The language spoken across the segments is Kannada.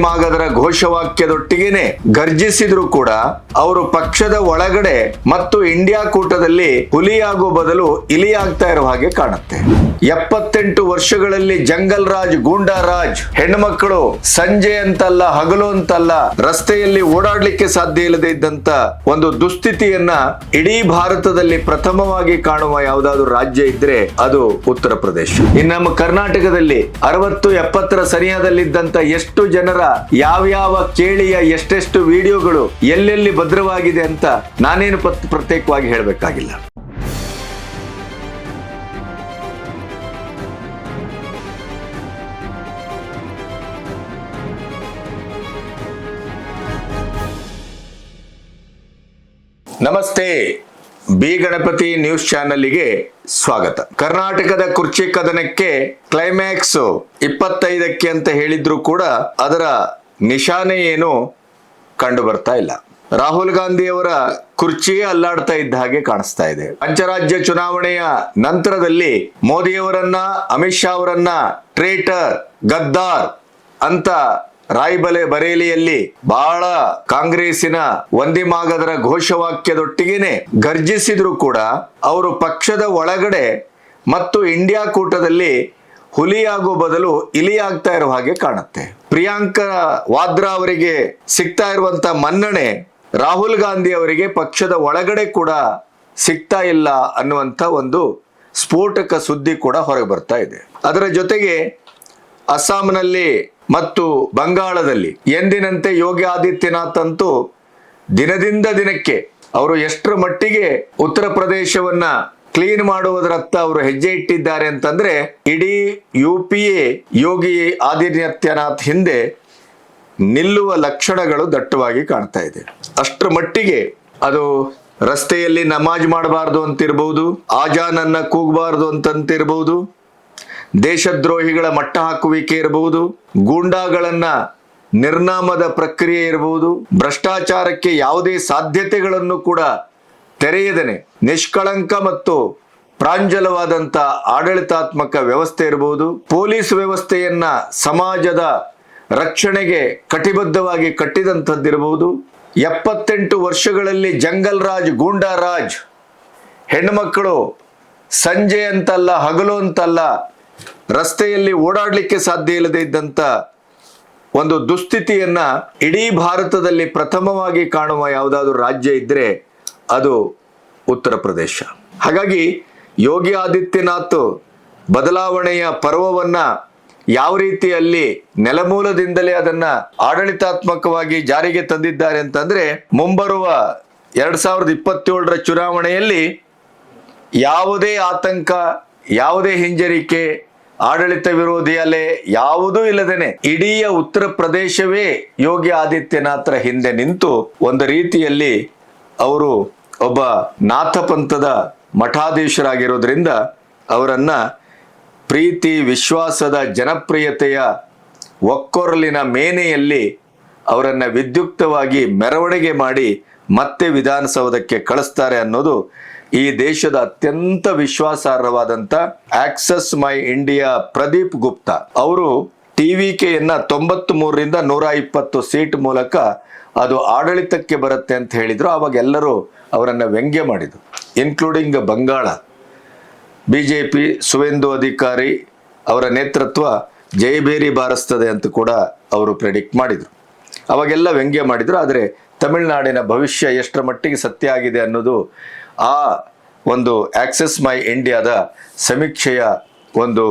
ಮಾಗದರ ಘೋಷವಾಕ್ಯದೊಟ್ಟಿಗೆನೆ ಗರ್ಜಿಸಿದ್ರು ಕೂಡ ಅವರು ಪಕ್ಷದ ಒಳಗಡೆ ಮತ್ತು ಇಂಡಿಯಾ ಕೂಟದಲ್ಲಿ ಹುಲಿಯಾಗೋ ಬದಲು ಇಲಿಯಾಗ್ತಾ ಇರೋ ಹಾಗೆ ಕಾಣುತ್ತೆ. 78 ವರ್ಷಗಳಲ್ಲಿ ಜಂಗಲ್ ರಾಜ್, ಗೂಂಡಾ ರಾಜ್, ಹೆಣ್ಮಕ್ಕಳು ಸಂಜೆ ಅಂತಲ್ಲ ಹಗಲು ಅಂತಲ್ಲ ರಸ್ತೆಯಲ್ಲಿ ಓಡಾಡ್ಲಿಕ್ಕೆ ಸಾಧ್ಯ ಇಲ್ಲದೆ ಇದ್ದಂತ ಒಂದು ದುಸ್ಥಿತಿಯನ್ನ ಇಡೀ ಭಾರತದಲ್ಲಿ ಪ್ರಥಮವಾಗಿ ಕಾಣುವ ಯಾವುದಾದ್ರೂ ರಾಜ್ಯ ಇದ್ರೆ ಅದು ಉತ್ತರ ಪ್ರದೇಶ. ಇನ್ನು ನಮ್ಮ ಕರ್ನಾಟಕದಲ್ಲಿ 60-70ರ ಸನಿಹದಲ್ಲಿದ್ದಂತ ಎಷ್ಟು ಜನರ ಯಾವ್ಯಾವ ಕೇಳಿಯ ಎಷ್ಟೆಷ್ಟು ವಿಡಿಯೋಗಳು ಎಲ್ಲೆಲ್ಲಿ ಭದ್ರವಾಗಿದೆ ಅಂತ ನಾನೇನು ಪ್ರತ್ಯೇಕವಾಗಿ ಹೇಳಬೇಕಾಗಿಲ್ಲ. ನಮಸ್ತೆ, ಬಿ ಗಣಪತಿ ನ್ಯೂಸ್ ಚಾನೆಲ್ಗೆ ಸ್ವಾಗತ. ಕರ್ನಾಟಕದ ಕುರ್ಚಿ ಕದನಕ್ಕೆ ಕ್ಲೈಮ್ಯಾಕ್ಸ್ 25ಕ್ಕೆ ಅಂತ ಹೇಳಿದ್ರು ಕೂಡ ಅದರ ನಿಶಾನೆ ಏನು ಕಂಡು ಬರ್ತಾ ಇಲ್ಲ. ರಾಹುಲ್ ಗಾಂಧಿ ಅವರ ಕುರ್ಚಿಯೇ ಅಲ್ಲಾಡ್ತಾ ಇದ್ದ ಹಾಗೆ ಕಾಣಿಸ್ತಾ ಇದೆ. ಪಂಚರಾಜ್ಯ ಚುನಾವಣೆಯ ನಂತರದಲ್ಲಿ ಮೋದಿಯವರನ್ನ, ಅಮಿತ್ ಶಾ ಅವರನ್ನ ಟ್ರೇಟರ್, ಗದ್ದಾರ್ ಅಂತ ರಾಯ್ಬರೇಲಿಯಲ್ಲಿ ಬಹಳ ಕಾಂಗ್ರೆಸ್ಸಿನ ವಂದಿ ಮಾಗದರ ಘೋಷವಾಕ್ಯದೊಟ್ಟಿಗೆನೆ ಗರ್ಜಿಸಿದ್ರು ಕೂಡ ಅವರು ಪಕ್ಷದ ಒಳಗಡೆ ಮತ್ತು ಇಂಡಿಯಾ ಕೂಟದಲ್ಲಿ ಹುಲಿಯಾಗೋ ಬದಲು ಇಲಿಯಾಗ್ತಾ ಇರೋ ಹಾಗೆ ಕಾಣುತ್ತೆ. ಪ್ರಿಯಾಂಕಾ ವಾದ್ರಾ ಅವರಿಗೆ ಸಿಗ್ತಾ ಇರುವಂತ ಮನ್ನಣೆ ರಾಹುಲ್ ಗಾಂಧಿ ಅವರಿಗೆ ಪಕ್ಷದ ಒಳಗಡೆ ಕೂಡ ಸಿಗ್ತಾ ಇಲ್ಲ ಅನ್ನುವಂಥ ಒಂದು ಸ್ಫೋಟಕ ಸುದ್ದಿ ಕೂಡ ಹೊರಗೆ ಬರ್ತಾ ಇದೆ. ಅದರ ಜೊತೆಗೆ ಅಸ್ಸಾಂನಲ್ಲಿ ಮತ್ತು ಬಂಗಾಳದಲ್ಲಿ ಎಂದಿನಂತೆ ಯೋಗಿ ಆದಿತ್ಯನಾಥ್ ಅಂತೂ ದಿನದಿಂದ ದಿನಕ್ಕೆ ಅವರು ಎಷ್ಟರ ಮಟ್ಟಿಗೆ ಉತ್ತರ ಪ್ರದೇಶವನ್ನ ಕ್ಲೀನ್ ಮಾಡುವುದರತ್ತ ಅವರು ಹೆಜ್ಜೆ ಇಟ್ಟಿದ್ದಾರೆ ಅಂತಂದ್ರೆ ಇಡೀ UPA ಯೋಗಿ ಆದಿತ್ಯನಾಥ್ ಹಿಂದೆ ನಿಲ್ಲುವ ಲಕ್ಷಣಗಳು ದಟ್ಟವಾಗಿ ಕಾಣ್ತಾ ಇದೆ. ಅಷ್ಟರ ಮಟ್ಟಿಗೆ ಅದು ರಸ್ತೆಯಲ್ಲಿ ನಮಾಜ್ ಮಾಡಬಾರ್ದು ಅಂತಿರ್ಬಹುದು, ಆಜಾನನ್ನ ಕೂಗಬಾರ್ದು ಅಂತಂತಿರ್ಬಹುದು, ದೇಶದ್ರೋಹಿಗಳ ಮಟ್ಟ ಹಾಕುವಿಕೆ ಇರಬಹುದು, ಗೂಂಡಾಗಳನ್ನ ನಿರ್ನಾಮದ ಪ್ರಕ್ರಿಯೆ ಇರಬಹುದು, ಭ್ರಷ್ಟಾಚಾರಕ್ಕೆ ಯಾವುದೇ ಸಾಧ್ಯತೆಗಳನ್ನು ಕೂಡ ತೆರೆಯದೇನೆ ನಿಷ್ಕಳಂಕ ಮತ್ತು ಪ್ರಾಂಜಲವಾದಂತ ಆಡಳಿತಾತ್ಮಕ ವ್ಯವಸ್ಥೆ ಇರಬಹುದು, ಪೊಲೀಸ್ ವ್ಯವಸ್ಥೆಯನ್ನ ಸಮಾಜದ ರಕ್ಷಣೆಗೆ ಕಟಿಬದ್ಧವಾಗಿ ಕಟ್ಟಿದಂಥದ್ದಿರಬಹುದು. 78 ವರ್ಷಗಳಲ್ಲಿ ಜಂಗಲ್ ರಾಜ್, ಗೂಂಡಾ ರಾಜ್, ಹೆಣ್ಮಕ್ಕಳು ಸಂಜೆ ಅಂತಲ್ಲ ಹಗಲು ಅಂತಲ್ಲ ರಸ್ತೆಯಲ್ಲಿ ಓಡಾಡ್ಲಿಕ್ಕೆ ಸಾಧ್ಯ ಇಲ್ಲದೆ ಇದ್ದಂತ ಒಂದು ದುಸ್ಥಿತಿಯನ್ನ ಇಡೀ ಭಾರತದಲ್ಲಿ ಪ್ರಥಮವಾಗಿ ಕಾಣುವ ಯಾವುದಾದ್ರೂ ರಾಜ್ಯ ಇದ್ರೆ ಅದು ಉತ್ತರ ಪ್ರದೇಶ. ಹಾಗಾಗಿ ಯೋಗಿ ಆದಿತ್ಯನಾಥ್ ಬದಲಾವಣೆಯ ಪರ್ವವನ್ನ ಯಾವ ರೀತಿಯಲ್ಲಿ ನೆಲಮೂಲದಿಂದಲೇ ಅದನ್ನ ಆಡಳಿತಾತ್ಮಕವಾಗಿ ಜಾರಿಗೆ ತಂದಿದ್ದಾರೆ ಅಂತಂದ್ರೆ ಮುಂಬರುವ 2027ರ ಚುನಾವಣೆಯಲ್ಲಿ ಯಾವುದೇ ಆತಂಕ, ಯಾವುದೇ ಹಿಂಜರಿಕೆ, ಆಡಳಿತ ವಿರೋಧಿ ಅಲೆ ಯಾವುದೂ ಇಲ್ಲದೇನೆ ಇಡೀ ಉತ್ತರ ಪ್ರದೇಶವೇ ಯೋಗಿ ಆದಿತ್ಯನಾಥ್ರ ಹಿಂದೆ ನಿಂತು ಒಂದು ರೀತಿಯಲ್ಲಿ ಅವರು ಒಬ್ಬ ನಾಥಪಂಥದ ಮಠಾಧೀಶರಾಗಿರೋದ್ರಿಂದ ಅವರನ್ನ ಪ್ರೀತಿ ವಿಶ್ವಾಸದ ಜನಪ್ರಿಯತೆಯ ಒಕ್ಕೊರಲಿನ ಮೇನೆಯಲ್ಲಿ ಅವರನ್ನ ವಿದ್ಯುಕ್ತವಾಗಿ ಮೆರವಣಿಗೆ ಮಾಡಿ ಮತ್ತೆ ವಿಧಾನಸೌಧಕ್ಕೆ ಕಳಿಸ್ತಾರೆ ಅನ್ನೋದು ಈ ದೇಶದ ಅತ್ಯಂತ ವಿಶ್ವಾಸಾರ್ಹವಾದಂತ ಆಕ್ಸಸ್ ಮೈ ಇಂಡಿಯಾ ಪ್ರದೀಪ್ ಗುಪ್ತಾ ಅವರು TVKಯನ್ನ 93ರಿಂದ 120 ಸೀಟ್ ಮೂಲಕ ಅದು ಆಡಳಿತಕ್ಕೆ ಬರುತ್ತೆ ಅಂತ ಹೇಳಿದ್ರು. ಆವಾಗ ಎಲ್ಲರೂ ಅವರನ್ನ ವ್ಯಂಗ್ಯ ಮಾಡಿದ್ರು, ಇನ್ಕ್ಲೂಡಿಂಗ್ ಬಂಗಾಳ BJP ಸುವೇಂದು ಅಧಿಕಾರಿ ಅವರ ನೇತೃತ್ವ ಜಯಬೇರಿ ಬಾರಿಸ್ತದೆ ಅಂತ ಕೂಡ ಅವರು ಪ್ರೆಡಿಕ್ಟ್ ಮಾಡಿದ್ರು. ಅವಾಗೆಲ್ಲ ವ್ಯಂಗ್ಯ ಮಾಡಿದ್ರು. ಆದರೆ ತಮಿಳುನಾಡಿನ ಭವಿಷ್ಯ ಎಷ್ಟರ ಮಟ್ಟಿಗೆ ಸತ್ಯ ಆಗಿದೆ ಅನ್ನೋದು ಆ ಒಂದು ಆಕ್ಸೆಸ್ ಮೈ ಇಂಡಿಯಾದ ಸಮೀಕ್ಷೆಯ ಒಂದು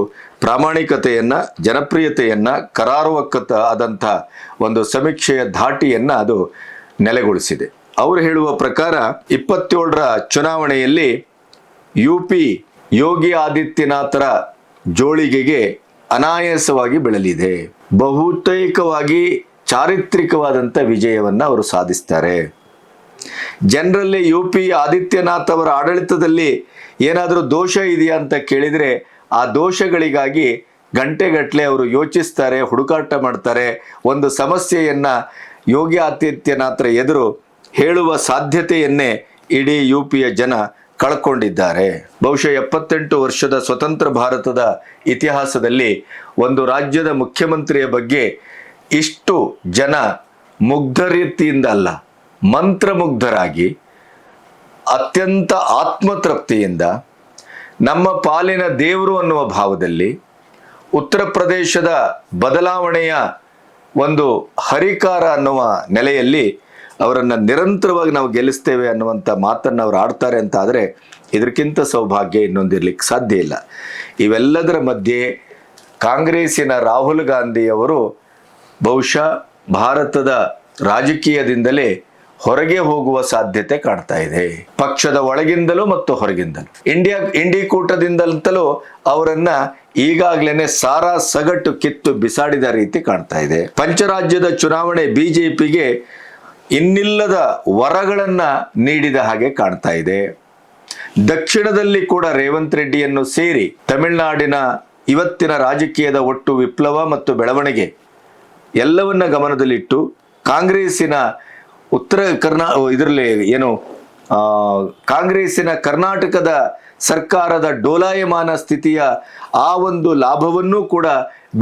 ಪ್ರಾಮಾಣಿಕತೆಯನ್ನ, ಜನಪ್ರಿಯತೆಯನ್ನ, ಕರಾರುವಕ್ಕತ ಆದಂಥ ಒಂದು ಸಮೀಕ್ಷೆಯ ಧಾಟಿಯನ್ನ ಅದು ನೆಲೆಗೊಳಿಸಿದೆ. ಅವರು ಹೇಳುವ ಪ್ರಕಾರ 27ರ ಚುನಾವಣೆಯಲ್ಲಿ UP ಯೋಗಿ ಆದಿತ್ಯನಾಥರ ಜೋಳಿಗೆಗೆ ಅನಾಯಾಸವಾಗಿ ಬೆಳಲಿದೆ. ಬಹುತೇಕವಾಗಿ ಚಾರಿತ್ರಿಕವಾದಂಥ ವಿಜಯವನ್ನ ಅವರು ಸಾಧಿಸ್ತಾರೆ. ಜನರಲ್ಲಿ UP ಆದಿತ್ಯನಾಥ್ ಅವರ ಆಡಳಿತದಲ್ಲಿ ಏನಾದರೂ ದೋಷ ಇದೆಯಾ ಅಂತ ಕೇಳಿದರೆ ಆ ದೋಷಗಳಿಗಾಗಿ ಗಂಟೆಗಟ್ಟಲೆ ಅವರು ಯೋಚಿಸ್ತಾರೆ, ಹುಡುಕಾಟ ಮಾಡ್ತಾರೆ. ಒಂದು ಸಮಸ್ಯೆಯನ್ನ ಯೋಗಿ ಆದಿತ್ಯನಾಥ್ರ ಎದುರು ಹೇಳುವ ಸಾಧ್ಯತೆಯನ್ನೇ ಇಡೀ UPಯ ಜನ ಕಳ್ಕೊಂಡಿದ್ದಾರೆ. ಬಹುಶಃ 78 ವರ್ಷದ ಸ್ವತಂತ್ರ ಭಾರತದ ಇತಿಹಾಸದಲ್ಲಿ ಒಂದು ರಾಜ್ಯದ ಮುಖ್ಯಮಂತ್ರಿಯ ಬಗ್ಗೆ ಇಷ್ಟು ಜನ ಮುಗ್ಧರೀತಿಯಿಂದ ಅಲ್ಲ, ಮಂತ್ರಮುಗ್ಧರಾಗಿ ಅತ್ಯಂತ ಆತ್ಮತೃಪ್ತಿಯಿಂದ ನಮ್ಮ ಪಾಲಿನ ದೇವರು ಅನ್ನುವ ಭಾವದಲ್ಲಿ ಉತ್ತರ ಪ್ರದೇಶದ ಬದಲಾವಣೆಯ ಒಂದು ಹರಿಕಾರ ಅನ್ನುವ ನೆಲೆಯಲ್ಲಿ ಅವರನ್ನು ನಿರಂತರವಾಗಿ ನಾವು ಗೆಲ್ಲಿಸ್ತೇವೆ ಅನ್ನುವಂಥ ಮಾತನ್ನು ಅವರು ಆಡ್ತಾರೆ ಅಂತ ಆದರೆ ಇದಕ್ಕಿಂತ ಸೌಭಾಗ್ಯ ಇನ್ನೊಂದಿರ್ಲಿಕ್ಕೆ ಸಾಧ್ಯ ಇಲ್ಲ. ಇವೆಲ್ಲದರ ಮಧ್ಯೆ ಕಾಂಗ್ರೆಸ್ಸಿನ ರಾಹುಲ್ ಗಾಂಧಿಯವರು ಬಹುಶಃ ಭಾರತದ ರಾಜಕೀಯದಿಂದಲೇ ಹೊರಗೆ ಹೋಗುವ ಸಾಧ್ಯತೆ ಕಾಣ್ತಾ ಇದೆ. ಪಕ್ಷದ ಒಳಗಿಂದಲೂ ಮತ್ತು ಹೊರಗಿಂದಲೂ ಇಂಡಿ ಕೂಟದಿಂದಲೂ ಅವರನ್ನ ಈಗಾಗಲೇ ಸಾರಾ ಸಗಟು ಕಿತ್ತು ಬಿಸಾಡಿದ ರೀತಿ ಕಾಣ್ತಾ ಇದೆ. ಪಂಚರಾಜ್ಯದ ಚುನಾವಣೆ ಬಿಜೆಪಿಗೆ ಇನ್ನಿಲ್ಲದ ವರಗಳನ್ನ ನೀಡಿದ ಹಾಗೆ ಕಾಣ್ತಾ ಇದೆ. ದಕ್ಷಿಣದಲ್ಲಿ ಕೂಡ ರೇವಂತ್ ರೆಡ್ಡಿಯನ್ನು ಸೇರಿ ತಮಿಳುನಾಡಿನ ಇವತ್ತಿನ ರಾಜಕೀಯದ ಒಟ್ಟು ವಿಪ್ಲವ ಮತ್ತು ಬೆಳವಣಿಗೆ ಎಲ್ಲವನ್ನ ಗಮನದಲ್ಲಿಟ್ಟು ಕಾಂಗ್ರೆಸ್ಸಿನ ಕಾಂಗ್ರೆಸ್ಸಿನ ಕರ್ನಾಟಕದ ಸರ್ಕಾರದ ಡೋಲಾಯಮಾನ ಸ್ಥಿತಿಯ ಆ ಒಂದು ಲಾಭವನ್ನೂ ಕೂಡ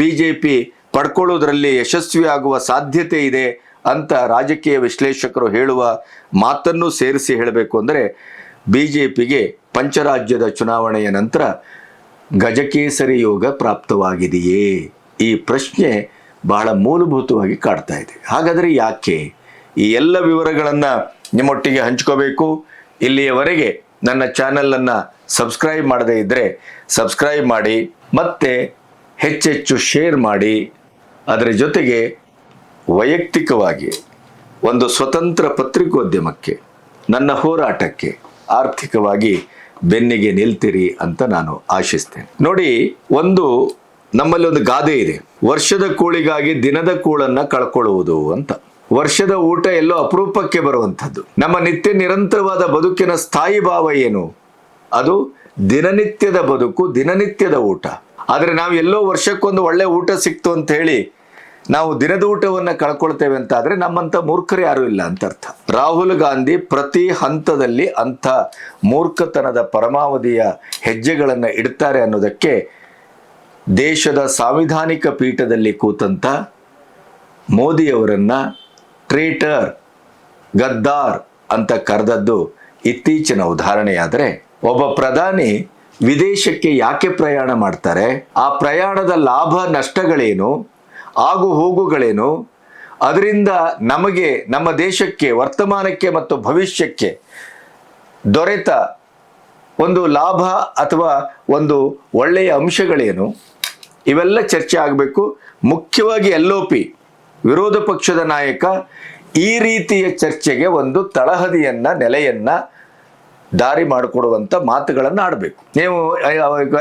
ಬಿಜೆಪಿ ಪಡ್ಕೊಳ್ಳೋದ್ರಲ್ಲಿ ಯಶಸ್ವಿಯಾಗುವ ಸಾಧ್ಯತೆ ಇದೆ ಅಂತ ರಾಜಕೀಯ ವಿಶ್ಲೇಷಕರು ಹೇಳುವ ಮಾತನ್ನು ಸೇರಿಸಿ ಹೇಳಬೇಕು ಅಂದರೆ ಬಿಜೆಪಿಗೆ ಪಂಚರಾಜ್ಯದ ಚುನಾವಣೆಯ ನಂತರ ಗಜಕೇಸರಿ ಯೋಗ ಪ್ರಾಪ್ತವಾಗಿದೆಯೇ? ಈ ಪ್ರಶ್ನೆ ಬಹಳ ಮೂಲಭೂತವಾಗಿ ಕಾಡ್ತಾ ಇದೆ. ಹಾಗಾದರೆ ಯಾಕೆ? ಈ ಎಲ್ಲ ವಿವರಗಳನ್ನು ನಿಮ್ಮೊಟ್ಟಿಗೆ ಹಂಚ್ಕೋಬೇಕು. ಇಲ್ಲಿಯವರೆಗೆ ನನ್ನ ಚಾನಲನ್ನು ಸಬ್ಸ್ಕ್ರೈಬ್ ಮಾಡದೇ ಇದ್ದರೆ ಸಬ್ಸ್ಕ್ರೈಬ್ ಮಾಡಿ, ಮತ್ತೆ ಹೆಚ್ಚೆಚ್ಚು ಶೇರ್ ಮಾಡಿ. ಅದರ ಜೊತೆಗೆ ವೈಯಕ್ತಿಕವಾಗಿ ಒಂದು ಸ್ವತಂತ್ರ ಪತ್ರಿಕೋದ್ಯಮಕ್ಕೆ, ನನ್ನ ಹೋರಾಟಕ್ಕೆ ಆರ್ಥಿಕವಾಗಿ ಬೆನ್ನಿಗೆ ನಿಲ್ತಿರಿ ಅಂತ ನಾನು ಆಶಿಸ್ತೇನೆ. ನೋಡಿ, ನಮ್ಮಲ್ಲಿ ಒಂದು ಗಾದೆ ಇದೆ, ವರ್ಷದ ಕೂಳಿಗಾಗಿ ದಿನದ ಕೂಳನ್ನ ಕಳ್ಕೊಳ್ಳುವುದು ಅಂತ. ವರ್ಷದ ಊಟ ಎಲ್ಲೋ ಅಪರೂಪಕ್ಕೆ ಬರುವಂಥದ್ದು. ನಮ್ಮ ನಿತ್ಯ ನಿರಂತರವಾದ ಬದುಕಿನ ಸ್ಥಾಯಿ ಭಾವ ಏನು? ಅದು ದಿನನಿತ್ಯದ ಬದುಕು, ದಿನನಿತ್ಯದ ಊಟ. ಆದರೆ ನಾವು ಎಲ್ಲೋ ವರ್ಷಕ್ಕೊಂದು ಒಳ್ಳೆ ಊಟ ಸಿಕ್ತು ಅಂತ ಹೇಳಿ ನಾವು ದಿನದ ಊಟವನ್ನು ಕಳ್ಕೊಳ್ತೇವೆ ಅಂತ ಆದರೆ ನಮ್ಮಂಥ ಮೂರ್ಖರು ಯಾರೂ ಇಲ್ಲ ಅಂತ ಅರ್ಥ. ರಾಹುಲ್ ಗಾಂಧಿ ಪ್ರತಿ ಹಂತದಲ್ಲಿ ಅಂಥ ಮೂರ್ಖತನದ ಪರಮಾವಧಿಯ ಹೆಜ್ಜೆಗಳನ್ನು ಇಡ್ತಾರೆ ಅನ್ನೋದಕ್ಕೆ ದೇಶದ ಸಾಂವಿಧಾನಿಕ ಪೀಠದಲ್ಲಿ ಕೂತಂತ ಮೋದಿಯವರನ್ನ ಟ್ರೇಟರ್, ಗದ್ದಾರ್ ಅಂತ ಕರೆದದ್ದು ಇತ್ತೀಚಿನ ಉದಾಹರಣೆಯಾದರೆ, ಒಬ್ಬ ಪ್ರಧಾನಿ ವಿದೇಶಕ್ಕೆ ಯಾಕೆ ಪ್ರಯಾಣ ಮಾಡ್ತಾರೆ, ಆ ಪ್ರಯಾಣದ ಲಾಭ ನಷ್ಟಗಳೇನು, ಆಗು ಹೋಗುಗಳೇನು, ಅದರಿಂದ ನಮಗೆ, ನಮ್ಮ ದೇಶಕ್ಕೆ, ವರ್ತಮಾನಕ್ಕೆ ಮತ್ತು ಭವಿಷ್ಯಕ್ಕೆ ದೊರೆತ ಒಂದು ಲಾಭ ಅಥವಾ ಒಂದು ಒಳ್ಳೆಯ ಅಂಶಗಳೇನು, ಇವೆಲ್ಲ ಚರ್ಚೆ ಆಗಬೇಕು. ಮುಖ್ಯವಾಗಿ LOP ವಿರೋಧ ಪಕ್ಷದ ನಾಯಕ ಈ ರೀತಿಯ ಚರ್ಚೆಗೆ ಒಂದು ತಳಹದಿಯನ್ನ, ನೆಲೆಯನ್ನ ದಾರಿ ಮಾಡಿಕೊಡುವಂಥ ಮಾತುಗಳನ್ನು ಆಡಬೇಕು. ನೀವು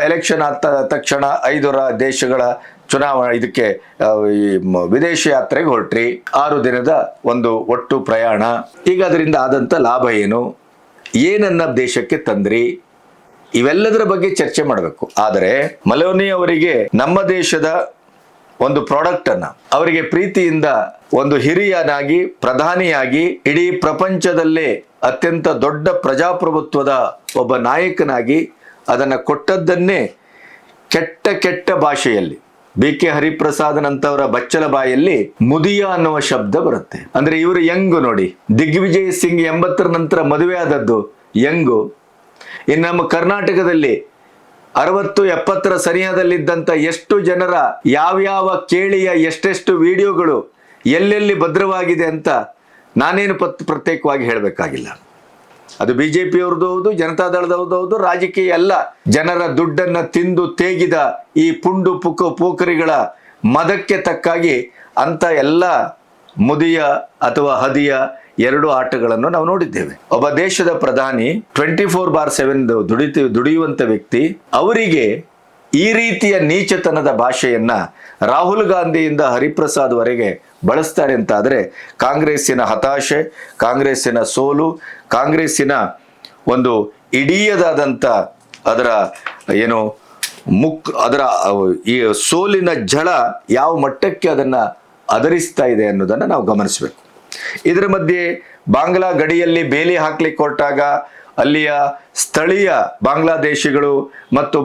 ಎಲೆಕ್ಷನ್ ಆದ ತಕ್ಷಣ 5 ದೇಶಗಳ ಇದಕ್ಕೆ ವಿದೇಶ ಯಾತ್ರೆಗೆ ಹೊರಟ್ರಿ, 6 ದಿನದ ಒಂದು ಒಟ್ಟು ಪ್ರಯಾಣ. ಈಗ ಅದರಿಂದ ಆದಂಥ ಲಾಭ ಏನು, ಏನನ್ನ ದೇಶಕ್ಕೆ ತಂದ್ರಿ, ಇವೆಲ್ಲದರ ಬಗ್ಗೆ ಚರ್ಚೆ ಮಾಡಬೇಕು. ಆದರೆ ಮಲೋನಿ ಅವರಿಗೆ ನಮ್ಮ ದೇಶದ ಒಂದು ಪ್ರಾಡಕ್ಟ್ ಅನ್ನ, ಅವರಿಗೆ ಪ್ರೀತಿಯಿಂದ ಒಂದು ಹಿರಿಯನಾಗಿ, ಪ್ರಧಾನಿಯಾಗಿ, ಇಡೀ ಪ್ರಪಂಚದಲ್ಲೇ ಅತ್ಯಂತ ದೊಡ್ಡ ಪ್ರಜಾಪ್ರಭುತ್ವದ ಒಬ್ಬ ನಾಯಕನಾಗಿ ಅದನ್ನು ಕೊಟ್ಟದ್ದನ್ನೇ ಕೆಟ್ಟ ಭಾಷೆಯಲ್ಲಿ BK ಹರಿಪ್ರಸಾದನಂತವರ ಬಚ್ಚಲ ಬಾಯಲ್ಲಿ ಮುದಿಯ ಅನ್ನುವ ಶಬ್ದ ಬರುತ್ತೆ. ಅಂದ್ರೆ ಇವರು ಯಂಗು ನೋಡಿ, ದಿಗ್ವಿಜಯ್ ಸಿಂಗ್ 80ರ ನಂತರ ಮದುವೆ ಆದದ್ದು ಯಂಗು. ಇನ್ನು ನಮ್ಮ ಕರ್ನಾಟಕದಲ್ಲಿ 60-70ರ ಸನಿಹದಲ್ಲಿದ್ದಂಥ ಎಷ್ಟು ಜನರ ಯಾವ್ಯಾವ ಕೇಳಿಯ ಎಷ್ಟೆಷ್ಟು ವಿಡಿಯೋಗಳು ಎಲ್ಲೆಲ್ಲಿ ಭದ್ರವಾಗಿದೆ ಅಂತ ನಾನೇನು ಪ್ರತ್ಯೇಕವಾಗಿ ಹೇಳಬೇಕಾಗಿಲ್ಲ. ಅದು ಬಿಜೆಪಿಯವ್ರದ್ದು ಹೌದು, ಜನತಾದಳದವ್ರದ್ದು ಹೌದು, ರಾಜಕೀಯ ಅಲ್ಲ. ಜನರ ದುಡ್ಡನ್ನ ತಿಂದು ತೇಗಿದ ಈ ಪುಂಡು ಪೋಖರಿಗಳ ಮದಕ್ಕೆ ತಕ್ಕಾಗಿ ಅಂತ ಎಲ್ಲ ಮುದಿಯ ಅಥವಾ ಹದಿಯ 2 ಆಟಗಳನ್ನು ನಾವು ನೋಡಿದ್ದೇವೆ. ಒಬ್ಬ ದೇಶದ ಪ್ರಧಾನಿ 24/7 ದುಡಿಯುವಂತ ವ್ಯಕ್ತಿ, ಅವರಿಗೆ ಈ ರೀತಿಯ ನೀಚತನದ ಭಾಷೆಯನ್ನ ರಾಹುಲ್ ಗಾಂಧಿಯಿಂದ ಹರಿಪ್ರಸಾದ್ ವರೆಗೆ ಬಳಸ್ತಾರೆ ಅಂತ ಆದರೆ ಕಾಂಗ್ರೆಸ್ಸಿನ ಹತಾಶೆ, ಕಾಂಗ್ರೆಸ್ಸಿನ ಸೋಲು, ಕಾಂಗ್ರೆಸ್ಸಿನ ಒಂದು ಇಡೀಯದಾದಂಥ ಅದರ ಈ ಸೋಲಿನ ಝಳ ಯಾವ ಮಟ್ಟಕ್ಕೆ ಅದನ್ನ ಆಧರಿಸ್ತಾ ಇದೆ ಅನ್ನೋದನ್ನು ನಾವು ಗಮನಿಸಬೇಕು. ಇದರ ಮಧ್ಯೆ ಬಾಂಗ್ಲಾ ಗಡಿಯಲ್ಲಿ ಬೇಲಿ ಹಾಕ್ಲಿಕ್ಕೆ ಹೊರಟಾಗ ಅಲ್ಲಿಯ ಸ್ಥಳೀಯ ಬಾಂಗ್ಲಾದೇಶಿಗಳು ಮತ್ತು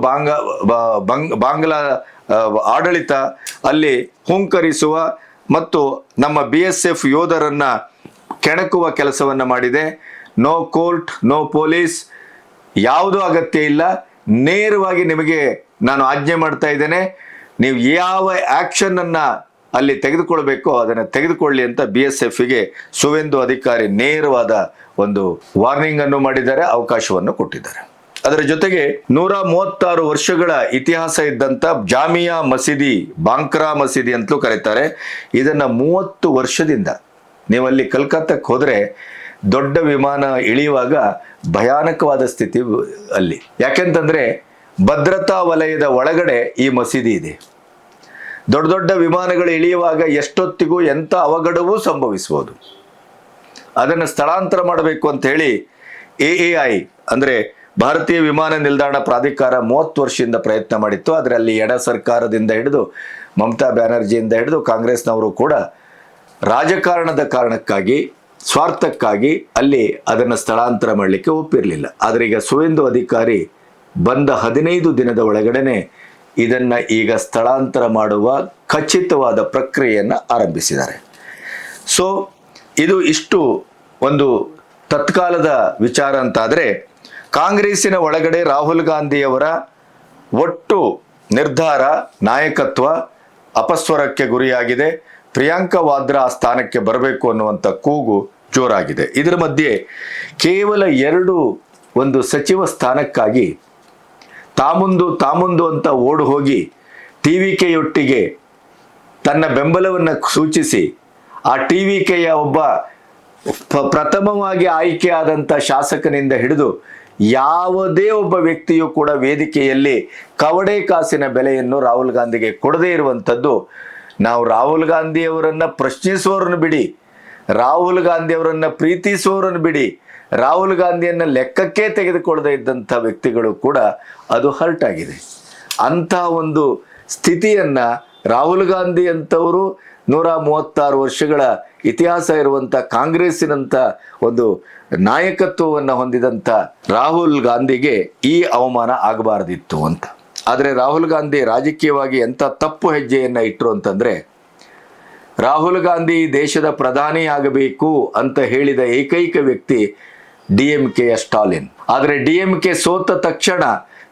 ಬಾಂಗ್ಲಾ ಆಡಳಿತ ಅಲ್ಲಿ ಹುಂಕರಿಸುವ ಮತ್ತು ನಮ್ಮ BSF ಯೋಧರನ್ನ ಕೆಣಕುವ ಕೆಲಸವನ್ನ ಮಾಡಿದೆ. ನೋ ಕೋರ್ಟ್, ನೋ ಪೊಲೀಸ್, ಯಾವುದೂ ಅಗತ್ಯ ಇಲ್ಲ, ನೇರವಾಗಿ ನಿಮಗೆ ನಾನು ಆಜ್ಞೆ ಮಾಡ್ತಾ ಇದ್ದೇನೆ, ನೀವು ಯಾವ ಆಕ್ಷನ್ ಅನ್ನ ಅಲ್ಲಿ ತೆಗೆದುಕೊಳ್ಬೇಕೋ ಅದನ್ನು ತೆಗೆದುಕೊಳ್ಳಿ ಅಂತ BSFಗೆ ಸುವೇಂದು ಅಧಿಕಾರಿ ನೇರವಾದ ಒಂದು ವಾರ್ನಿಂಗ್ ಅನ್ನು ಮಾಡಿದ್ದಾರೆ, ಅವಕಾಶವನ್ನು ಕೊಟ್ಟಿದ್ದಾರೆ. ಅದರ ಜೊತೆಗೆ 136 ವರ್ಷಗಳ ಇತಿಹಾಸ ಇದ್ದಂತ ಜಾಮಿಯಾ ಮಸೀದಿ, ಬಾಂಕ್ರಾ ಮಸೀದಿ ಅಂತಲೂ ಕರೀತಾರೆ, ಇದನ್ನ 30 ವರ್ಷದಿಂದ ನೀವಲ್ಲಿ ಕಲ್ಕತ್ತಕ್ಕೆ ಹೋದ್ರೆ ದೊಡ್ಡ ವಿಮಾನ ಇಳಿಯುವಾಗ ಭಯಾನಕವಾದ ಸ್ಥಿತಿ ಅಲ್ಲಿ. ಯಾಕೆಂತಂದ್ರೆ ಭದ್ರತಾ ವಲಯದ ಒಳಗಡೆ ಈ ಮಸೀದಿ ಇದೆ. ದೊಡ್ಡ ದೊಡ್ಡ ವಿಮಾನಗಳು ಇಳಿಯುವಾಗ ಎಷ್ಟೊತ್ತಿಗೂ ಎಂಥ ಅವಘಡವೂ ಸಂಭವಿಸಬಹುದು. ಅದನ್ನು ಸ್ಥಳಾಂತರ ಮಾಡಬೇಕು ಅಂತ ಹೇಳಿ AAI ಅಂದ್ರೆ ಭಾರತೀಯ ವಿಮಾನ ನಿಲ್ದಾಣ ಪ್ರಾಧಿಕಾರ 30 ವರ್ಷದಿಂದ ಪ್ರಯತ್ನ ಮಾಡಿತ್ತು. ಅದರಲ್ಲಿ ಎಡ ಸರ್ಕಾರದಿಂದ ಹಿಡಿದು ಮಮತಾ ಬ್ಯಾನರ್ಜಿಯಿಂದ ಹಿಡಿದು ಕಾಂಗ್ರೆಸ್ನವರು ಕೂಡ ರಾಜಕಾರಣದ ಕಾರಣಕ್ಕಾಗಿ, ಸ್ವಾರ್ಥಕ್ಕಾಗಿ ಅಲ್ಲಿ ಅದನ್ನು ಸ್ಥಳಾಂತರ ಮಾಡಲಿಕ್ಕೆ ಒಪ್ಪಿರಲಿಲ್ಲ. ಆದರೆ ಈಗ ಸುವೇಂದು ಅಧಿಕಾರಿ ಬಂದ 15 ದಿನದ ಒಳಗಡೆನೆ ಇದನ್ನ ಈಗ ಸ್ಥಳಾಂತರ ಮಾಡುವ ಖಚಿತವಾದ ಪ್ರಕ್ರಿಯೆಯನ್ನು ಆರಂಭಿಸಿದ್ದಾರೆ. ಸೊ ಇದು ಇಷ್ಟು ಒಂದು ತತ್ಕಾಲದ ವಿಚಾರ ಅಂತಾದರೆ, ಕಾಂಗ್ರೆಸ್ಸಿನ ಒಳಗಡೆ ರಾಹುಲ್ ಗಾಂಧಿಯವರ ಒಟ್ಟು ನಿರ್ಧಾರ, ನಾಯಕತ್ವ ಅಪಸ್ವರಕ್ಕೆ ಗುರಿಯಾಗಿದೆ. ಪ್ರಿಯಾಂಕಾ ವಾದ್ರಾ ಆ ಸ್ಥಾನಕ್ಕೆ ಬರಬೇಕು ಅನ್ನುವಂಥ ಕೂಗು ಜೋರಾಗಿದೆ. ಇದರ ಮಧ್ಯೆ ಕೇವಲ 2 ಒಂದು ಸಚಿವ ಸ್ಥಾನಕ್ಕಾಗಿ ತಾಮುಂದು ಅಂತ ಓಡಿ ಹೋಗಿ TVKಯೊಟ್ಟಿಗೆ ತನ್ನ ಬೆಂಬಲವನ್ನು ಸೂಚಿಸಿ ಆ TVKಯ ಒಬ್ಬ ಪ್ರಥಮವಾಗಿ ಆಯ್ಕೆಯಾದಂಥ ಶಾಸಕನಿಂದ ಹಿಡಿದು ಯಾವುದೇ ಒಬ್ಬ ವ್ಯಕ್ತಿಯು ಕೂಡ ವೇದಿಕೆಯಲ್ಲಿ ಕವಡೆ ಕಾಸಿನ ಬೆಲೆಯನ್ನು ರಾಹುಲ್ ಗಾಂಧಿಗೆ ಕೊಡದೇ ಇರುವಂಥದ್ದು. ನಾವು ರಾಹುಲ್ ಗಾಂಧಿಯವರನ್ನ ಪ್ರಶ್ನಿಸುವವರನ್ನು ಬಿಡಿ, ರಾಹುಲ್ ಗಾಂಧಿಯವರನ್ನ ಪ್ರೀತಿಸುವವರನ್ನು ಬಿಡಿ, ರಾಹುಲ್ ಗಾಂಧಿಯನ್ನು ಲೆಕ್ಕಕ್ಕೆ ತೆಗೆದುಕೊಳ್ಳದೇ ಇದ್ದಂಥ ವ್ಯಕ್ತಿಗಳು ಕೂಡ ಅದು ಹರ್ಟ್ ಆಗಿದೆ. ಅಂಥ ಒಂದು ಸ್ಥಿತಿಯನ್ನು ರಾಹುಲ್ ಗಾಂಧಿ ಅಂತವರು 136 ವರ್ಷಗಳ ಇತಿಹಾಸ ಇರುವಂಥ ಕಾಂಗ್ರೆಸ್ಸಿನಂಥ ಒಂದು ನಾಯಕತ್ವವನ್ನು ಹೊಂದಿದಂಥ ರಾಹುಲ್ ಗಾಂಧಿಗೆ ಈ ಅವಮಾನ ಆಗಬಾರ್ದಿತ್ತು ಅಂತ. ಆದರೆ ರಾಹುಲ್ ಗಾಂಧಿ ರಾಜಕೀಯವಾಗಿ ಎಂಥ ತಪ್ಪು ಹೆಜ್ಜೆಯನ್ನು ಇಟ್ಟರು ಅಂತಂದರೆ, ರಾಹುಲ್ ಗಾಂಧಿ ದೇಶದ ಪ್ರಧಾನಿ ಆಗಬೇಕು ಅಂತ ಹೇಳಿದ ಏಕೈಕ ವ್ಯಕ್ತಿ DMKಯ ಸ್ಟಾಲಿನ್. ಆದರೆ DMK ಸೋತ ತಕ್ಷಣ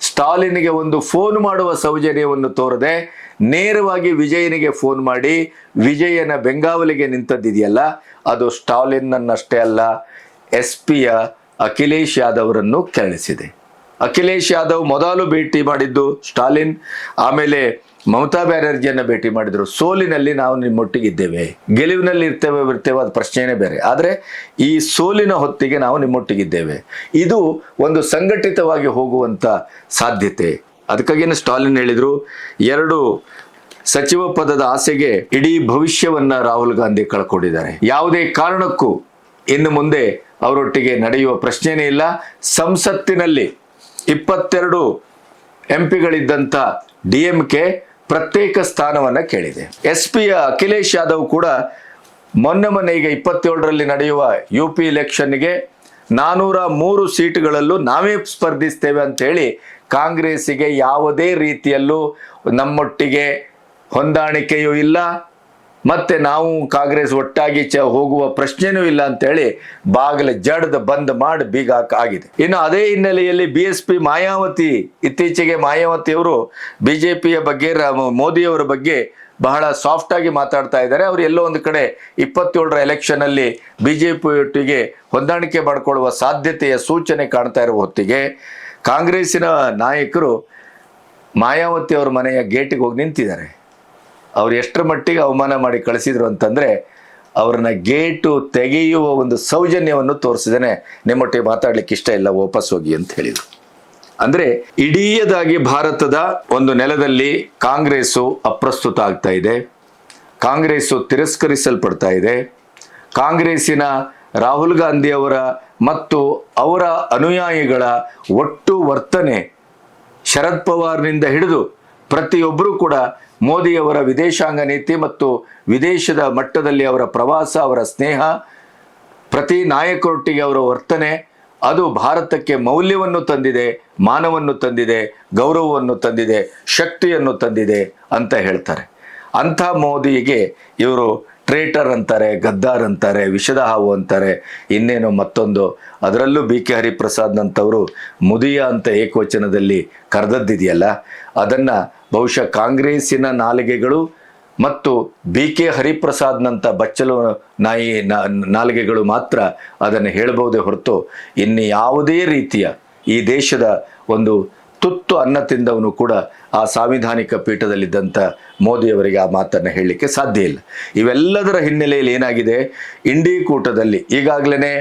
ಸ್ಟಾಲಿನ್ಗೆ ಒಂದು ಫೋನ್ ಮಾಡುವ ಸೌಜನ್ಯವನ್ನು ತೋರದೆ ನೇರವಾಗಿ ವಿಜಯನಿಗೆ ಫೋನ್ ಮಾಡಿ ವಿಜಯನ ಬೆಂಗಾವಲಿಗೆ ನಿಂತದ್ದಿದೆಯಲ್ಲ, ಅದು ಸ್ಟಾಲಿನ್ನಷ್ಟೇ ಅಲ್ಲ, SP ಅಖಿಲೇಶ್ ಯಾದವ್ರನ್ನು ಕೆರಳಿಸಿದೆ. ಅಖಿಲೇಶ್ ಯಾದವ್ ಮೊದಲು ಭೇಟಿ ಮಾಡಿದ್ದು ಸ್ಟಾಲಿನ್, ಆಮೇಲೆ ಮಮತಾ ಬ್ಯಾನರ್ಜಿಯನ್ನು ಭೇಟಿ ಮಾಡಿದ್ರು. ಸೋಲಿನಲ್ಲಿ ನಾವು ನಿಮ್ಮೊಟ್ಟಿಗಿದ್ದೇವೆ, ಗೆಲುವಿನಲ್ಲಿ ಇರ್ತೇವೆ ಅದು ಪ್ರಶ್ನೆಯೇ ಬೇರೆ, ಆದರೆ ಈ ಸೋಲಿನ ಹೊತ್ತಿಗೆ ನಾವು ನಿಮ್ಮೊಟ್ಟಿಗಿದ್ದೇವೆ, ಇದು ಒಂದು ಸಂಘಟಿತವಾಗಿ ಹೋಗುವಂಥ ಸಾಧ್ಯತೆ. ಅದಕ್ಕಾಗಿಯೇ ಸ್ಟಾಲಿನ್ ಹೇಳಿದ್ರು, 2 ಸಚಿವ ಪದದ ಆಸೆಗೆ ಇಡೀ ಭವಿಷ್ಯವನ್ನ ರಾಹುಲ್ ಗಾಂಧಿ ಕಳ್ಕೊಂಡಿದ್ದಾರೆ, ಯಾವುದೇ ಕಾರಣಕ್ಕೂ ಇನ್ನು ಮುಂದೆ ಅವರೊಟ್ಟಿಗೆ ನಡೆಯುವ ಪ್ರಶ್ನೆಯೇ ಇಲ್ಲ. ಸಂಸತ್ತಿನಲ್ಲಿ 22 MP-ಗಳಿದ್ದಂಥ DMK ಪ್ರತ್ಯೇಕ ಸ್ಥಾನವನ್ನು ಕೇಳಿದೆ. SP ಅಖಿಲೇಶ್ ಯಾದವ್ ಕೂಡ ಮೊನ್ನೆ ಈಗ 27ರಲ್ಲಿ ನಡೆಯುವ UP ಎಲೆಕ್ಷನ್ಗೆ 403 ಸೀಟುಗಳಲ್ಲೂ ನಾವೇ ಸ್ಪರ್ಧಿಸ್ತೇವೆ ಅಂತ ಹೇಳಿ ಕಾಂಗ್ರೆಸ್ಸಿಗೆ ಯಾವುದೇ ರೀತಿಯಲ್ಲೂ ನಮ್ಮೊಟ್ಟಿಗೆ ಹೊಂದಾಣಿಕೆಯೂ ಇಲ್ಲ, ಮತ್ತೆ ನಾವು ಕಾಂಗ್ರೆಸ್ ಒಟ್ಟಾಗಿ ಹೋಗುವ ಪ್ರಶ್ನೆನೂ ಇಲ್ಲ ಅಂತೇಳಿ ಬಾಗಿಲು ಜಡ್ದು ಬಂದ್ ಮಾಡಿ ಬೀಗ ಆಗಿದೆ. ಇನ್ನು ಅದೇ ಹಿನ್ನೆಲೆಯಲ್ಲಿ BSP ಮಾಯಾವತಿ, ಇತ್ತೀಚೆಗೆ ಮಾಯಾವತಿಯವರು BJPಯ ಬಗ್ಗೆ, ಮೋದಿಯವರ ಬಗ್ಗೆ ಬಹಳ ಸಾಫ್ಟ್ ಆಗಿ ಮಾತಾಡ್ತಾ ಇದ್ದಾರೆ. ಅವರು ಎಲ್ಲೋ ಒಂದು ಕಡೆ 27ರ ಎಲೆಕ್ಷನ್ ಅಲ್ಲಿ BJP ಒಟ್ಟಿಗೆ ಹೊಂದಾಣಿಕೆ ಮಾಡಿಕೊಳ್ಳುವ ಸಾಧ್ಯತೆಯ ಸೂಚನೆ ಕಾಣ್ತಾ ಇರುವ ಹೊತ್ತಿಗೆ ಕಾಂಗ್ರೆಸ್ಸಿನ ನಾಯಕರು ಮಾಯಾವತಿ ಅವರ ಮನೆಯ ಗೇಟಿಗೆ ಹೋಗಿ ನಿಂತಿದ್ದಾರೆ. ಅವ್ರು ಎಷ್ಟರ ಮಟ್ಟಿಗೆ ಅವಮಾನ ಮಾಡಿ ಕಳಿಸಿದ್ರು ಅಂತಂದರೆ, ಅವ್ರನ್ನ ಗೇಟು ತೆಗೆಯುವ ಒಂದು ಸೌಜನ್ಯವನ್ನು ತೋರಿಸಿದೇನೆ, ನಿಮ್ಮೊಟ್ಟಿಗೆ ಮಾತಾಡ್ಲಿಕ್ಕೆ ಇಷ್ಟ ಇಲ್ಲ, ವಾಪಸ್ ಹೋಗಿ ಅಂತ ಹೇಳಿದರು. ಅಂದರೆ ಇಡೀದಾಗಿ ಭಾರತದ ಒಂದು ನೆಲದಲ್ಲಿ ಕಾಂಗ್ರೆಸ್ಸು ಅಪ್ರಸ್ತುತ ಆಗ್ತಾ ಇದೆ, ಕಾಂಗ್ರೆಸ್ಸು ತಿರಸ್ಕರಿಸಲ್ಪಡ್ತಾ ಇದೆ. ಕಾಂಗ್ರೆಸ್ಸಿನ ರಾಹುಲ್ ಗಾಂಧಿಯವರ ಮತ್ತು ಅವರ ಅನುಯಾಯಿಗಳ ಒಟ್ಟು ವರ್ತನೆ, ಶರದ್ ಪವಾರ್ನಿಂದ ಹಿಡಿದು ಪ್ರತಿಯೊಬ್ಬರೂ ಕೂಡ ಮೋದಿಯವರ ವಿದೇಶಾಂಗ ನೀತಿ ಮತ್ತು ವಿದೇಶದ ಮಟ್ಟದಲ್ಲಿ ಅವರ ಪ್ರವಾಸ, ಅವರ ಸ್ನೇಹ, ಪ್ರತಿ ನಾಯಕರೊಟ್ಟಿಗೆ ಅವರ ವರ್ತನೆ, ಅದು ಭಾರತಕ್ಕೆ ಮೌಲ್ಯವನ್ನು ತಂದಿದೆ, ಮಾನವನ್ನು ತಂದಿದೆ, ಗೌರವವನ್ನು ತಂದಿದೆ, ಶಕ್ತಿಯನ್ನು ತಂದಿದೆ ಅಂತ ಹೇಳ್ತಾರೆ. ಅಂಥ ಮೋದಿಗೆ ಇವರು ಟ್ರೇಟರ್ ಅಂತಾರೆ, ಗದ್ದಾರ್ ಅಂತಾರೆ, ವಿಷದ ಹಾವು ಅಂತಾರೆ, ಇನ್ನೇನು ಮತ್ತೊಂದು. ಅದರಲ್ಲೂ ಬಿ ಕೆ ಹರಿಪ್ರಸಾದ್ನಂಥವರು ಮುದಿಯ ಅಂತ ಏಕವಚನದಲ್ಲಿ ಕರೆದದ್ದಿದೆಯಲ್ಲ, ಅದನ್ನು ಬಹುಶಃ ಕಾಂಗ್ರೆಸ್ಸಿನ ನಾಲಿಗೆಗಳು ಮತ್ತು ಬಿ ಕೆ ಹರಿಪ್ರಸಾದ್ನಂಥ ಬಚ್ಚಲು ನಾಯಿ ನಾಲಿಗೆಗಳು ಮಾತ್ರ ಅದನ್ನು ಹೇಳಬಹುದೇ ಹೊರತು ಇನ್ನು ಯಾವುದೇ ರೀತಿಯ ಈ ದೇಶದ ಒಂದು ತುತ್ತು ಅನ್ನ ತಿಂದವನು ಕೂಡ ಆ ಸಾಂವಿಧಾನಿಕ ಪೀಠದಲ್ಲಿದ್ದಂಥ ಮೋದಿಯವರಿಗೆ ಆ ಮಾತನ್ನು ಹೇಳಲಿಕ್ಕೆ ಸಾಧ್ಯ ಇಲ್ಲ. ಇವೆಲ್ಲದರ ಹಿನ್ನೆಲೆಯಲ್ಲಿ ಏನಾಗಿದೆ, ಇಂಡಿ ಕೂಟದಲ್ಲಿ ಈಗಾಗಲೇ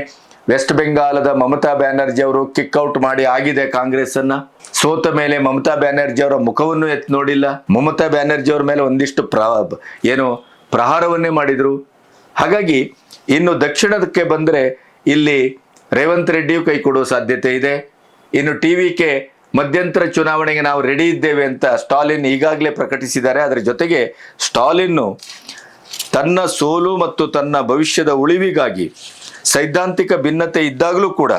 ವೆಸ್ಟ್ ಬೆಂಗಾಲದ ಮಮತಾ ಬ್ಯಾನರ್ಜಿ ಅವರು ಕಿಕ್ಔಟ್ ಮಾಡಿ ಆಗಿದೆ ಕಾಂಗ್ರೆಸ್ಸನ್ನು. ಸೋತ ಮೇಲೆ ಮಮತಾ ಬ್ಯಾನರ್ಜಿ ಅವರ ಮುಖವನ್ನು ಎತ್ತಿ ನೋಡಿಲ್ಲ. ಮಮತಾ ಬ್ಯಾನರ್ಜಿ ಅವರ ಮೇಲೆ ಒಂದಿಷ್ಟು ಪ್ರಹಾರವನ್ನೇ ಮಾಡಿದರು. ಹಾಗಾಗಿ ಇನ್ನು ದಕ್ಷಿಣಕ್ಕೆ ಬಂದರೆ ಇಲ್ಲಿ ರೇವಂತ್ ರೆಡ್ಡಿಯು ಕೈ ಕೊಡುವ ಸಾಧ್ಯತೆ ಇದೆ. ಇನ್ನು TVK ಮಧ್ಯಂತರ ಚುನಾವಣೆಗೆ ನಾವು ರೆಡಿ ಇದ್ದೇವೆ ಅಂತ ಸ್ಟಾಲಿನ್ ಈಗಾಗಲೇ ಪ್ರಕಟಿಸಿದ್ದಾರೆ. ಅದರ ಜೊತೆಗೆ ಸ್ಟಾಲಿನ್ನು ತನ್ನ ಸೋಲು ಮತ್ತು ತನ್ನ ಭವಿಷ್ಯದ ಉಳಿವಿಗಾಗಿ ಸೈದ್ಧಾಂತಿಕ ಭಿನ್ನತೆ ಇದ್ದಾಗಲೂ ಕೂಡ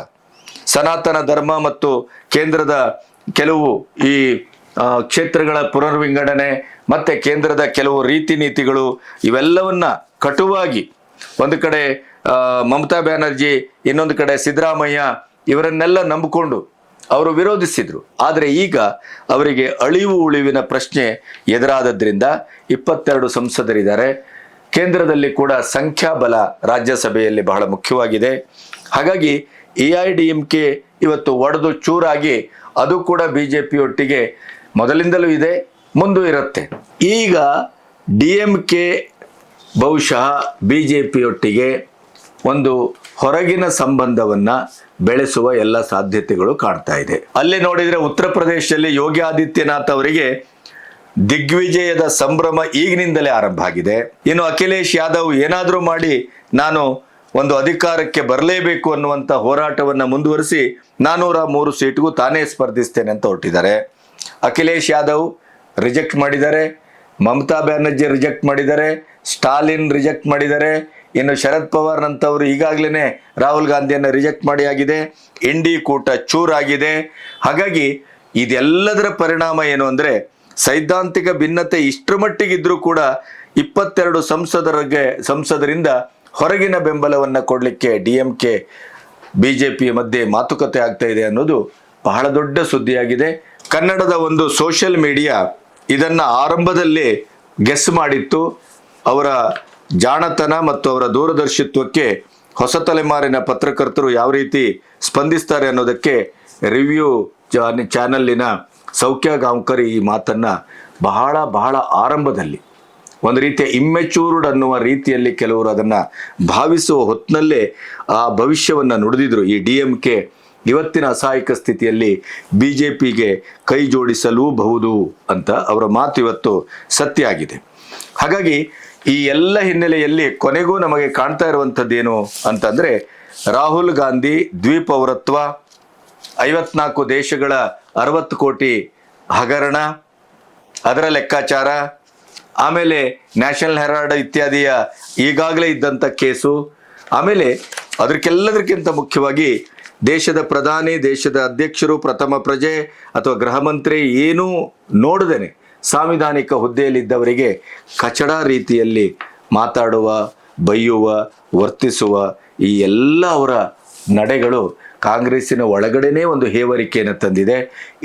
ಸನಾತನ ಧರ್ಮ ಮತ್ತು ಕೇಂದ್ರದ ಕೆಲವು ಈ ಕ್ಷೇತ್ರಗಳ ಪುನರ್ವಿಂಗಡಣೆ ಮತ್ತು ಕೇಂದ್ರದ ಕೆಲವು ರೀತಿ ನೀತಿಗಳು ಇವೆಲ್ಲವನ್ನ ಕಟುವಾಗಿ ಒಂದು ಕಡೆ ಮಮತಾ ಬ್ಯಾನರ್ಜಿ, ಇನ್ನೊಂದು ಕಡೆ ಸಿದ್ದರಾಮಯ್ಯ ಇವರನ್ನೆಲ್ಲ ನಂಬಿಕೊಂಡು ಅವರು ವಿರೋಧಿಸಿದ್ರು. ಆದರೆ ಈಗ ಅವರಿಗೆ ಅಳಿವು ಉಳಿವಿನ ಪ್ರಶ್ನೆ ಎದುರಾದದ್ರಿಂದ 22 ಸಂಸದರಿದ್ದಾರೆ. ಕೇಂದ್ರದಲ್ಲಿ ಕೂಡ ಸಂಖ್ಯಾಬಲ ರಾಜ್ಯಸಭೆಯಲ್ಲಿ ಬಹಳ ಮುಖ್ಯವಾಗಿದೆ. ಹಾಗಾಗಿ AIADMK ಇವತ್ತು ಒಡೆದು ಚೂರಾಗಿ ಅದು ಕೂಡ BJP ಒಟ್ಟಿಗೆ ಮೊದಲಿಂದಲೂ ಇದೆ, ಮುಂದೂ ಇರುತ್ತೆ. ಈಗ DMK ಬಹುಶಃ BJP ಒಟ್ಟಿಗೆ ಒಂದು ಹೊರಗಿನ ಸಂಬಂಧವನ್ನ ಬೆಳೆಸುವ ಎಲ್ಲ ಸಾಧ್ಯತೆಗಳು ಕಾಣ್ತಾ ಇದೆ. ಅಲ್ಲಿ ನೋಡಿದರೆ ಉತ್ತರ ಪ್ರದೇಶದಲ್ಲಿ ಯೋಗಿ ಆದಿತ್ಯನಾಥ್ ಅವರಿಗೆ ದಿಗ್ವಿಜಯದ ಸಂಭ್ರಮ ಈಗಿನಿಂದಲೇ ಆರಂಭ ಆಗಿದೆ. ಇನ್ನು ಅಖಿಲೇಶ್ ಯಾದವ್ ಏನಾದರೂ ಮಾಡಿ ನಾನು ಒಂದು ಅಧಿಕಾರಕ್ಕೆ ಬರಲೇಬೇಕು ಅನ್ನುವಂಥ ಹೋರಾಟವನ್ನು ಮುಂದುವರಿಸಿ 403 ಸೀಟ್ಗೂ ತಾನೇ ಸ್ಪರ್ಧಿಸ್ತೇನೆ ಅಂತ ಹೊರಟಿದ್ದಾರೆ. ಅಖಿಲೇಶ್ ಯಾದವ್ ರಿಜೆಕ್ಟ್ ಮಾಡಿದ್ದಾರೆ, ಮಮತಾ ಬ್ಯಾನರ್ಜಿ ರಿಜೆಕ್ಟ್ ಮಾಡಿದ್ದಾರೆ, ಸ್ಟಾಲಿನ್ ರಿಜೆಕ್ಟ್ ಮಾಡಿದ್ದಾರೆ. ಇನ್ನು ಶರದ್ ಪವಾರ್ ನಂತವರು ಈಗಾಗಲೇ ರಾಹುಲ್ ಗಾಂಧಿಯನ್ನು ರಿಜೆಕ್ಟ್ ಮಾಡಿ ಆಗಿದೆ. ಇಂಡಿ ಕೂಟ ಚೂರಾಗಿದೆ. ಹಾಗಾಗಿ ಇದೆಲ್ಲದರ ಪರಿಣಾಮ ಏನು ಅಂದರೆ ಸೈದ್ಧಾಂತಿಕ ಭಿನ್ನತೆ ಇಷ್ಟರ ಮಟ್ಟಿಗಿದ್ರೂ ಕೂಡ 22 ಸಂಸದರಿಂದ ಹೊರಗಿನ ಬೆಂಬಲವನ್ನು ಕೊಡಲಿಕ್ಕೆ DMK BJP ಮಧ್ಯೆ ಮಾತುಕತೆ ಆಗ್ತಾ ಇದೆ ಅನ್ನೋದು ಬಹಳ ದೊಡ್ಡ ಸುದ್ದಿಯಾಗಿದೆ. ಕನ್ನಡದ ಒಂದು ಸೋಷಿಯಲ್ ಮೀಡಿಯಾ ಇದನ್ನು ಆರಂಭದಲ್ಲೇ ಗೆಸ್ ಮಾಡಿತ್ತು. ಅವರ ಜಾಣತನ ಮತ್ತು ಅವರ ದೂರದರ್ಶಿತ್ವಕ್ಕೆ ಹೊಸ ತಲೆಮಾರಿನ ಪತ್ರಕರ್ತರು ಯಾವ ರೀತಿ ಸ್ಪಂದಿಸ್ತಾರೆ ಅನ್ನೋದಕ್ಕೆ ರಿವ್ಯೂ ಚಾನಲ್ಲಿನ ಸೌಖ್ಯ ಗಾಂವ್ಕರ್ ಈ ಮಾತನ್ನು ಬಹಳ ಆರಂಭದಲ್ಲಿ ಒಂದು ರೀತಿಯ ಇಮ್ಮೆಚೂರ್ಡ್ ಅನ್ನುವ ರೀತಿಯಲ್ಲಿ ಕೆಲವರು ಅದನ್ನು ಭಾವಿಸುವ ಹೊತ್ತಿನಲ್ಲೇ ಆ ಭವಿಷ್ಯವನ್ನು ನುಡಿದಿದ್ರು. ಈ DMK ಇವತ್ತಿನ ಅಸಹಾಯಕ ಸ್ಥಿತಿಯಲ್ಲಿ BJPಗೆ ಕೈ ಜೋಡಿಸಲೂಬಹುದು ಅಂತ ಅವರ ಮಾತು ಇವತ್ತು ಸತ್ಯ ಆಗಿದೆ. ಹಾಗಾಗಿ ಈ ಎಲ್ಲ ಹಿನ್ನೆಲೆಯಲ್ಲಿ ಕೊನೆಗೂ ನಮಗೆ ಕಾಣ್ತಾ ಇರುವಂಥದ್ದೇನು ಅಂತಂದರೆ ರಾಹುಲ್ ಗಾಂಧಿ ದ್ವಿಪೌರತ್ವ, 54 ದೇಶಗಳ 60 ಕೋಟಿ ಹಗರಣ, ಅದರ ಲೆಕ್ಕಾಚಾರ, ಆಮೇಲೆ ನ್ಯಾಷನಲ್ ಹೆರಾಲ್ಡ್ ಇತ್ಯಾದಿಯ ಈಗಾಗಲೇ ಇದ್ದಂಥ ಕೇಸು, ಆಮೇಲೆ ಅದಕ್ಕೆಲ್ಲದಕ್ಕಿಂತ ಮುಖ್ಯವಾಗಿ ದೇಶದ ಪ್ರಧಾನಿ, ದೇಶದ ಅಧ್ಯಕ್ಷರು, ಪ್ರಥಮ ಪ್ರಜೆ ಅಥವಾ ಗೃಹ ಮಂತ್ರಿ ಏನೂ ನೋಡದೇನೆ ಸಾಂವಿಧಾನಿಕ ಹುದ್ದೆಯಲ್ಲಿದ್ದವರಿಗೆ ಕಚಡ ರೀತಿಯಲ್ಲಿ ಮಾತಾಡುವ, ಬೈಯುವ, ವರ್ತಿಸುವ ಈ ಎಲ್ಲ ಅವರ ನಡೆಗಳು ಕಾಂಗ್ರೆಸ್ಸಿನ ಒಳಗಡೆನೇ ಒಂದು ಹೇವರಿಕೆಯನ್ನು ತಂದಿದೆ.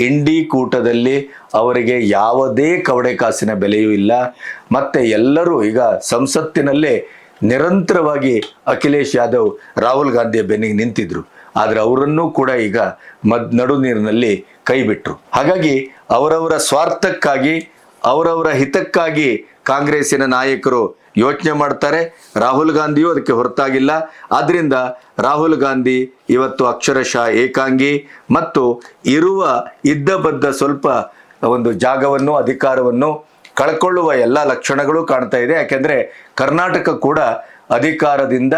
ಇಂಡಿ ಕೂಟದಲ್ಲಿ ಅವರಿಗೆ ಯಾವುದೇ ಕವಡೆ ಕಾಸಿನ ಬೆಲೆಯೂ ಇಲ್ಲ. ಮತ್ತು ಎಲ್ಲರೂ ಈಗ ಸಂಸತ್ತಿನಲ್ಲೇ ನಿರಂತರವಾಗಿ ಅಖಿಲೇಶ್ ಯಾದವ್ ರಾಹುಲ್ ಗಾಂಧಿಯ ಬೆನ್ನಿಗೆ ನಿಂತಿದ್ರು. ಆದರೆ ಅವರನ್ನೂ ಕೂಡ ಈಗ ನಡು ನೀರಿನಲ್ಲಿ ಕೈ ಬಿಟ್ಟರು. ಹಾಗಾಗಿ ಅವರವರ ಸ್ವಾರ್ಥಕ್ಕಾಗಿ, ಅವರವರ ಹಿತಕ್ಕಾಗಿ ಕಾಂಗ್ರೆಸ್ಸಿನ ನಾಯಕರು ಯೋಚನೆ ಮಾಡ್ತಾರೆ. ರಾಹುಲ್ ಗಾಂಧಿಯೂ ಅದಕ್ಕೆ ಹೊರತಾಗಿಲ್ಲ. ಆದ್ದರಿಂದ ರಾಹುಲ್ ಗಾಂಧಿ ಇವತ್ತು ಅಕ್ಷರಶಃ ಏಕಾಂಗಿ ಮತ್ತು ಇದ್ದ ಸ್ವಲ್ಪ ಒಂದು ಜಾಗವನ್ನು, ಅಧಿಕಾರವನ್ನು ಕಳ್ಕೊಳ್ಳುವ ಎಲ್ಲ ಲಕ್ಷಣಗಳು ಕಾಣ್ತಾ ಇದೆ. ಯಾಕೆಂದರೆ ಕರ್ನಾಟಕ ಕೂಡ ಅಧಿಕಾರದಿಂದ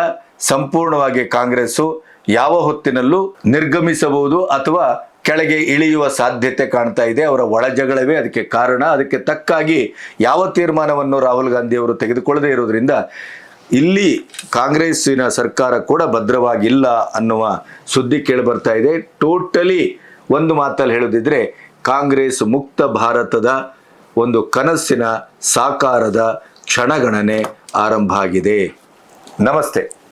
ಸಂಪೂರ್ಣವಾಗಿ ಕಾಂಗ್ರೆಸ್ಸು ಯಾವ ಹೊತ್ತಿನಲ್ಲೂ ನಿರ್ಗಮಿಸಬಹುದು ಅಥವಾ ಕೆಳಗೆ ಇಳಿಯುವ ಸಾಧ್ಯತೆ ಕಾಣ್ತಾ ಇದೆ. ಅವರ ಒಳಜಗಳವೇ ಅದಕ್ಕೆ ಕಾರಣ. ಅದಕ್ಕೆ ತಕ್ಕಾಗಿ ಯಾವ ತೀರ್ಮಾನವನ್ನು ರಾಹುಲ್ ಗಾಂಧಿ ಅವರು ತೆಗೆದುಕೊಳ್ಳದೇ ಇರೋದ್ರಿಂದ ಇಲ್ಲಿ ಕಾಂಗ್ರೆಸ್ಸಿನ ಸರ್ಕಾರ ಕೂಡ ಭದ್ರವಾಗಿಲ್ಲ ಅನ್ನುವ ಸುದ್ದಿ ಕೇಳಿ ಬರ್ತಾ ಇದೆ. ಟೋಟಲಿ ಒಂದು ಮಾತಲ್ಲಿ ಹೇಳೋದಿದ್ರೆ ಕಾಂಗ್ರೆಸ್ ಮುಕ್ತ ಭಾರತದ ಒಂದು ಕನಸಿನ ಸಾಕಾರದ ಕ್ಷಣಗಣನೆ ಆರಂಭ ಆಗಿದೆ. ನಮಸ್ತೆ.